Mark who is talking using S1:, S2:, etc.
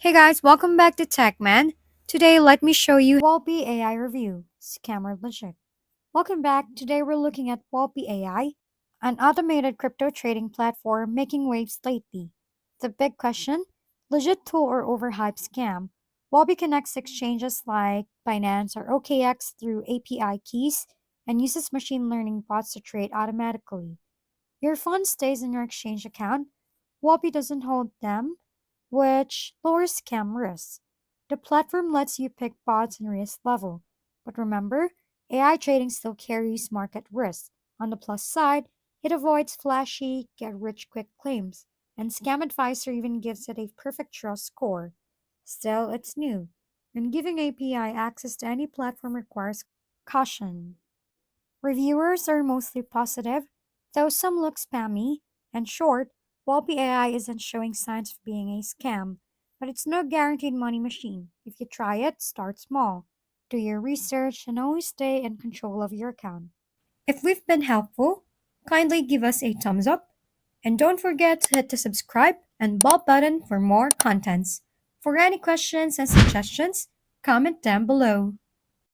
S1: Hey guys, welcome back to TechMan. Today, let me show you Walbi AI review, scammer legit. Welcome back. Today, we're looking at Walbi AI, an automated crypto trading platform making waves lately. The big question: legit tool or overhyped scam? Walbi connects exchanges like Binance or OKX through API keys and uses machine learning bots to trade automatically. Your funds stays in your exchange account. Wabi doesn't hold them, which lowers scam risks. The platform lets you pick bots and risk level. But remember, AI trading still carries market risk. On the plus side, it avoids flashy, get rich quick claims, and Scam Advisor even gives it a perfect trust score. Still, it's new, and giving API access to any platform requires caution. Reviewers are mostly positive, though some look spammy. And short, Walpi AI isn't showing signs of being a scam, but it's no guaranteed money machine. If you try it, start small. Do your research and always stay in control of your account. If we've been helpful, kindly give us a thumbs up and don't forget to hit the subscribe and bell button for more contents. For any questions and suggestions, comment down below.